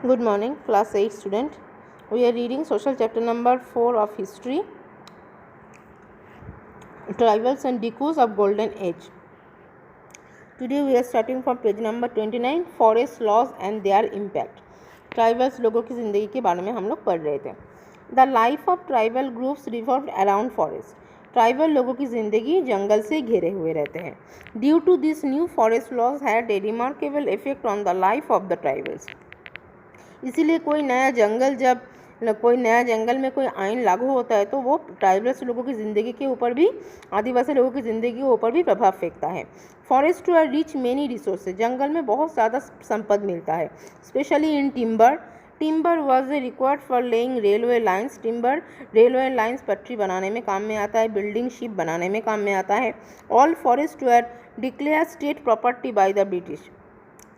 Good morning, class 8 student. We are reading social chapter number 4 of history, Tribals and Decoys of Golden Age. Today we are starting from page number 29, Forest Laws and their Impact. Tribals लोगों की ज़िंदगी के बारे में हम लोग पढ़ रहे थे. The life of tribal groups revolved around forest. Tribal लोगों की ज़िंदगी जंगल से घिरे हुए रहते हैं. Due to this, new forest laws had a remarkable effect on the life of the tribals. इसीलिए कोई नया जंगल में कोई आइन लागू होता है तो वो ट्राइबल्स लोगों की ज़िंदगी के ऊपर भी, आदिवासी लोगों की ज़िंदगी के ऊपर भी प्रभाव फेंकता है. Forest too are rich many resources. जंगल में बहुत ज़्यादा संपद मिलता है, specially in timber was required for laying railway lines. Timber railway lines पटरी बनाने में काम में आता है, बिल्डिंग शिप बनाने में काम में आता है. All forest were declare state property by the British.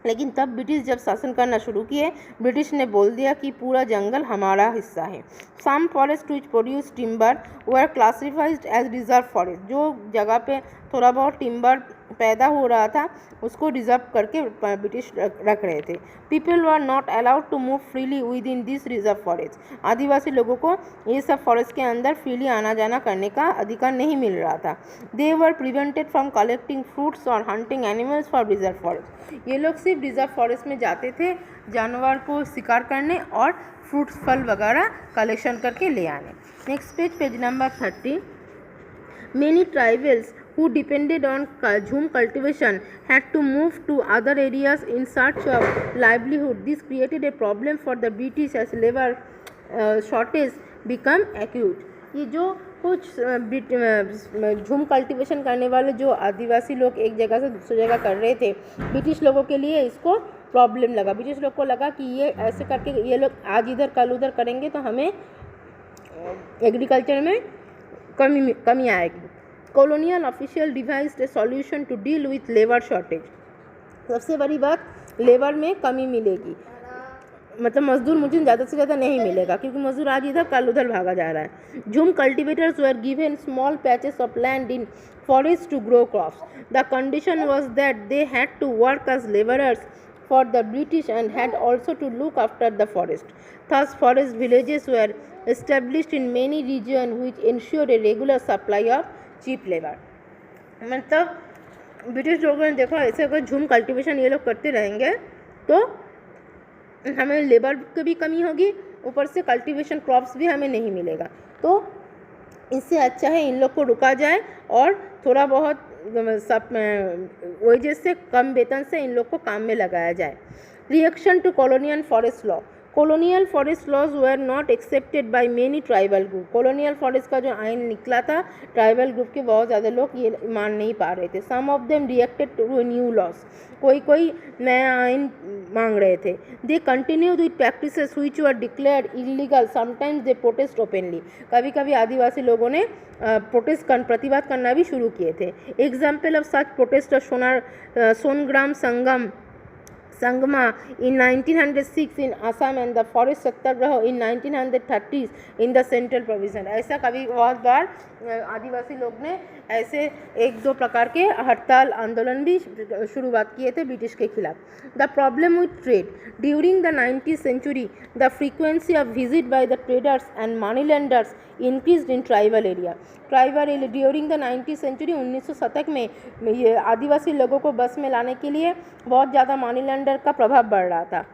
लेकिन तब ब्रिटिश जब शासन करना शुरू किए, ब्रिटिश ने बोल दिया कि पूरा जंगल हमारा हिस्सा है. Some forest which produce timber were classified as reserve forest. जो जगह पे थोड़ा बहुत टिम्बर पैदा हो रहा था उसको रिजर्व करके ब्रिटिश रख रहे थे. People were not allowed to move freely within this reserve forest. Adivasi लोगों को ये सब फॉरेस्ट के अंदर फ्रीली आना जाना करने का अधिकार नहीं मिल रहा था. दे वर प्रिवेंटेड फ्रॉम कलेक्टिंग फ्रूट्स और hunting animals for reserve forest. ये लोग सिर्फ रिजर्व फॉरेस्ट में जाते थे जानवर को शिकार करने और फ्रूट्स फल वगैरह कलेक्शन करके ले आने. Next page number 30. Many tribals who depended on jhum cultivation had to move to other areas in search of livelihood. This created a problem for the British as labor shortage became acute. ये जो कुछ झूम cultivation करने वाले जो आदिवासी लोग एक जगह से दूसरी जगह कर रहे थे, ब्रिटिश लोगों के लिए इसको प्रॉब्लम लगा. ब्रिटिश लोग को लगा कि ये ऐसे करके ये लोग आज इधर कल उधर करेंगे तो हमें एग्रीकल्चर में कमी आएगी. Colonial official devised a solution to deal with labour shortage. सबसे बड़ी बात लेबर में कमी मिलेगी, मतलब मजदूर मुझे ज़्यादा से ज़्यादा नहीं मिलेगा क्योंकि मजदूर आज इधर कल उधर भागा जा रहा है. Jhum cultivators were given small patches of land in forest to grow crops. The condition was that they had to work as labourers for the British and had also to look after the forest. Thus, forest villages were established in many regions which ensured a regular supply of cheap labor. मतलब British लोगों ने देखा ऐसे अगर झूम cultivation ये लोग करते रहेंगे तो हमें लेबर की भी कमी होगी, ऊपर से कल्टीवेशन क्रॉप्स भी हमें नहीं मिलेगा. तो इससे अच्छा है इन लोग को रुका जाए और थोड़ा बहुत सब वजह से कम वेतन से इन लोग को काम में लगाया जाए. Reaction to colonial forest law. Colonial forest laws were not accepted by many tribal group. Colonial forest का जो आइन निकला था ट्राइबल ग्रुप के बहुत ज़्यादा लोग ये मान नहीं पा रहे थे. Some of them reacted to new laws. कोई नया आइन मांग रहे थे. They continued with practices which were declared illegal. Sometimes they protest openly. कभी कभी आदिवासी लोगों ने प्रतिवाद करना भी शुरू किए थे. Example of such protest Songram Sangma in 1906 in Assam and the forest satyagraha in 1930s in the central provision. ऐसा कभी बहुत बार आदिवासी लोग ने ऐसे एक दो प्रकार के हड़ताल आंदोलन भी शुरुआत किए थे ब्रिटिश के खिलाफ. The problem with trade. During the 19th century the frequency of visit by the traders and money lenders increased in tribal area. During the 19th century 1900 शतक में ये आदिवासी लोगों को बस में लाने के लिए बहुत ज़्यादा मनी लेंडर का प्रभाव बढ़ रहा था.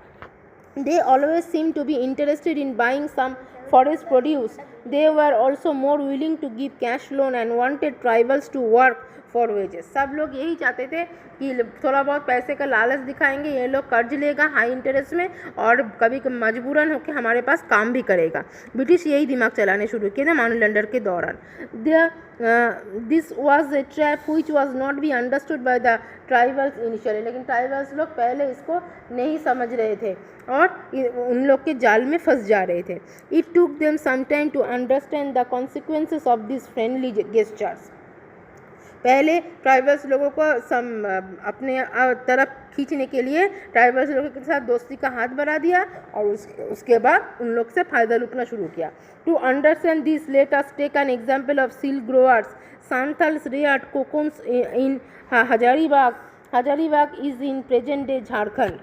They always seemed to be interested in buying some forest produce. They were also more willing to give cash loan and wanted tribals to work for wages. सब लोग यही चाहते थे कि थोड़ा बहुत पैसे का लालच दिखाएंगे, ये लोग कर्ज लेगा हाई इंटरेस्ट में और कभी मजबूरन होकर हमारे पास काम भी करेगा. ब्रिटिश यही दिमाग चलाने शुरू किए थे मनी लेंडर के दौरान. This was a trap which was not be understood by the tribals initially. लेकिन ट्राइबल्स लोग पहले इसको नहीं समझ रहे थे और उन लोग के जाल में फंस जा रहे थे. It took them some time to understand the consequences of this friendly gestures. पहले ट्राइबल्स लोगों को अपने तरफ खींचने के लिए ट्राइबल्स लोगों के साथ दोस्ती का हाथ बढ़ा दिया और उसके बाद उन लोग से फ़ायदा लूटना शुरू किया. To understand this let us take an example of silk growers. Santhals reared cocoons in Hazaribagh. Hazaribagh is in present day Jharkhand.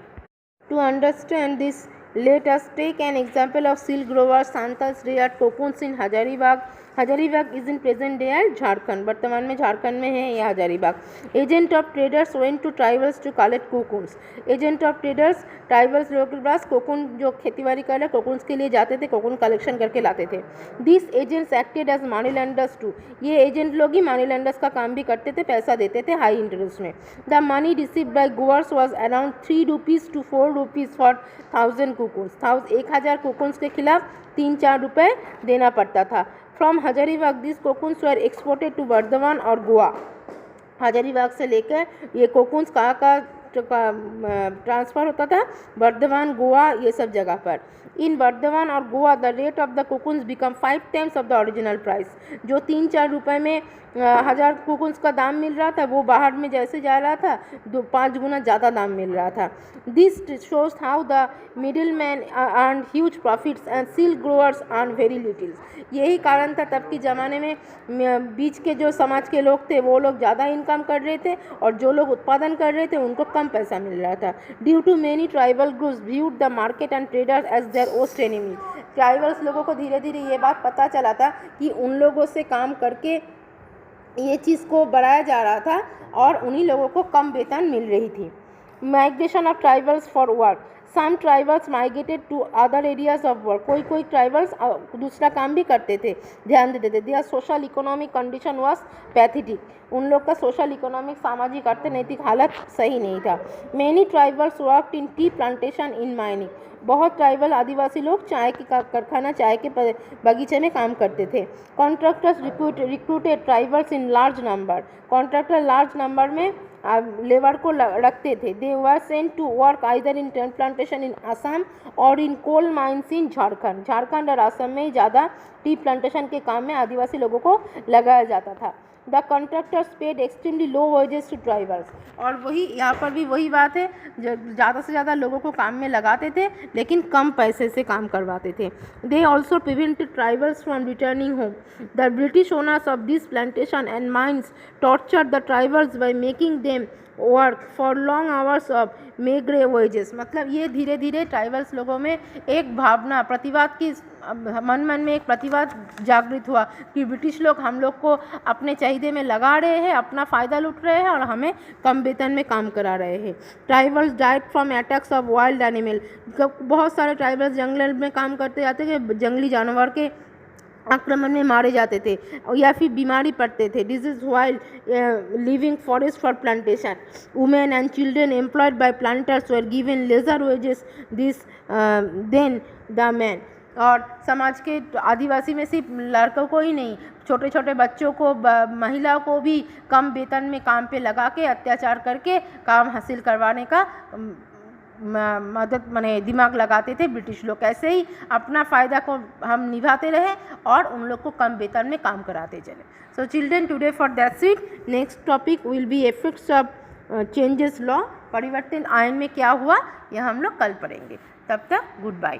To understand this, let us take an example of silk growers Santhals rear cocoons in Hazaribagh. Hazaribagh is in present day at Jharkhand. वर्तमान में झारखंड में है ये Hazaribagh. Agent of traders went to tribals to collect cocoons. Agent of traders tribals लोगों के पास cocoon जो खेतीबाड़ी कर रहे कोकून्स के लिए जाते थे, कोकून कलेक्शन करके लाते थे. This agents acted as money lenders too. ये एजेंट लोग ही मनी लेंडर्स का काम भी करते थे, पैसा देते थे हाई इंटरेस्ट में. The money received by growers was around 3 rupees to 4 rupees for 1000 cocoons. 1000 cocoons के खिलाफ 3-4 रुपये देना पड़ता था. From Hazaribagh this cocoons were exported to Bardhaman और गोवा. हजारीबाग से लेकर ये कोकून्स कहाँ ट्रांसफ़र होता था, बर्धमान, गोवा, ये सब जगह पर. इन बर्धमान और Goa the rate of the cocoons become 5 times of the original price. जो 3-4 रुपये में 1000 कोकून्स का दाम मिल रहा था, वो बाहर में जैसे जा रहा था 5 गुना ज़्यादा दाम मिल रहा था. This shows how the middle man earn huge profits and silk growers earn very little. यही कारण था तब के ज़माने में बीच के जो समाज के लोग थे वो लोग ज़्यादा इनकम कर रहे थे और जो लोग उत्पादन कर रहे थे उनको कम पैसा मिल रहा था. Due to many tribal groups viewed the market and traders as their worst enemy. Tribals लोगों को धीरे धीरे ये बात पता चला था कि उन लोगों से काम करके ये चीज़ को बढ़ाया जा रहा था और उन्हीं लोगों को कम वेतन मिल रही थी. Migration of tribals for work. Some tribals migrated to other areas of work. कोई ट्राइबल्स दूसरा काम भी करते थे, ध्यान देते थे. Their social economic condition was pathetic. उन लोग का सोशल इकोनॉमिक सामाजिक अर्थनैतिक हालत सही नहीं था. Many tribals worked in tea plantation in mining. बहुत ट्राइबल आदिवासी लोग चाय के कारखाना, चाय के बगीचे में काम करते थे. Contractors recruited tribals in large number. Contractor large number में लेबर को रखते थे. They were sent to work either in tea plantation in Assam और in coal mines in Jharkhand. Jharkhand और असम में ज़्यादा टी प्लांटेशन के काम में आदिवासी लोगों को लगाया जाता था. The contractors paid extremely low wages to tribals. और वही यहाँ पर भी वही बात है, जो ज़्यादा से ज़्यादा लोगों को काम में लगाते थे लेकिन कम पैसे से काम करवाते थे. They also prevented tribals from returning home. The British owners of this plantation and mines tortured the tribals by making them work for long hours of meagre wages. मतलब ये धीरे धीरे ट्राइबल्स लोगों में एक भावना, प्रतिवाद की मन में एक प्रतिवाद जागृत हुआ कि ब्रिटिश लोग हम लोग को अपने चाहिए में लगा रहे हैं, अपना फ़ायदा लूट रहे हैं और हमें कम वेतन में काम करा रहे हैं. Tribals died from attacks of wild animal. बहुत सारे ट्राइबल्स जंगल में काम करते जाते थे, जंगली जानवर के आक्रमण में मारे जाते थे या फिर बीमारी पड़ते थे. Disease while living forest for plantation. Women and children employed by planters were given lesser wages this than the man. और समाज के आदिवासी में सिर्फ लड़कों को ही नहीं, छोटे छोटे बच्चों को, महिलाओं को भी कम वेतन में काम पे लगा के अत्याचार करके काम हासिल करवाने का मदद माने दिमाग लगाते थे ब्रिटिश लोग. ऐसे ही अपना फ़ायदा को हम निभाते रहे और उन लोग को कम वेतन में काम कराते चले. सो children, today for that's it. Next topic will be effects of changes law. परिवर्तन आयन में क्या हुआ यह हम लोग कल पढ़ेंगे. तब तक गुड बाय.